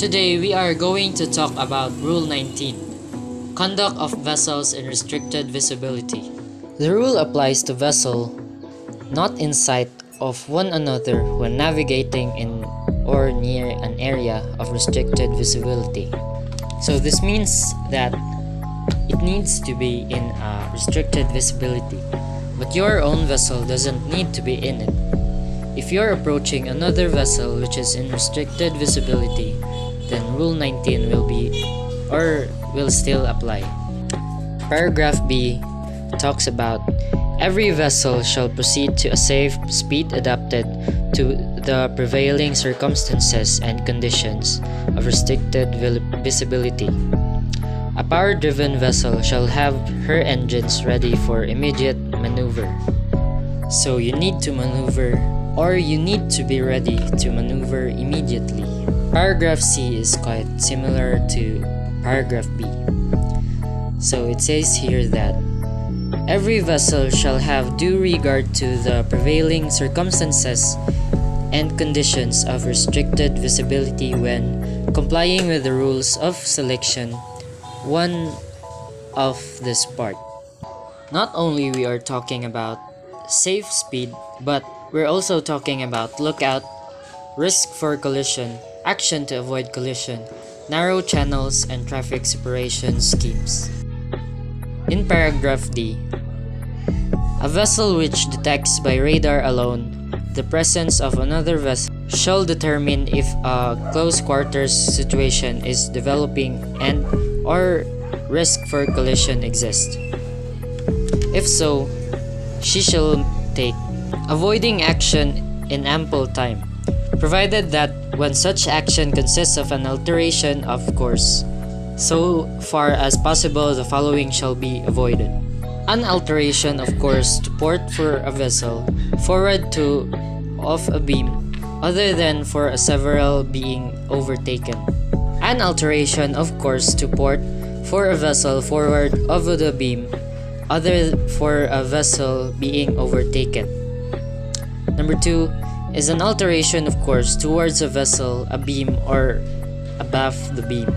Today we are going to talk about Rule 19, Conduct of Vessels in Restricted Visibility. The rule applies to vessels not in sight of one another when navigating in or near an area of restricted visibility. So this means that it needs to be in a restricted visibility, but your own vessel doesn't need to be in it. If you're approaching another vessel which is in restricted visibility, then Rule 19 will still apply. Paragraph B talks about every vessel shall proceed to a safe speed adapted to the prevailing circumstances and conditions of restricted visibility. A power-driven vessel shall have her engines ready for immediate maneuver. So you need to maneuver, or you need to be ready to maneuver immediately. Paragraph C is quite similar to paragraph B. So it says here that every vessel shall have due regard to the prevailing circumstances and conditions of restricted visibility when complying with the rules of selection 1 of this part. Not only we are talking about safe speed, but we're also talking about lookout, risk for collision, action to avoid collision, narrow channels, and traffic separation schemes. In paragraph D, a vessel which detects by radar alone the presence of another vessel shall determine if a close quarters situation is developing and or risk for collision exists. If so, she shall take avoiding action in ample time, provided that when such action consists of an alteration of course, so far as possible the following shall be avoided. An alteration of course to port for a vessel forward to off a beam other than for a several being overtaken. An alteration of course to port for a vessel forward of the beam other for a vessel being overtaken. Number 2 is an alteration of course towards a vessel, a beam, or above the beam.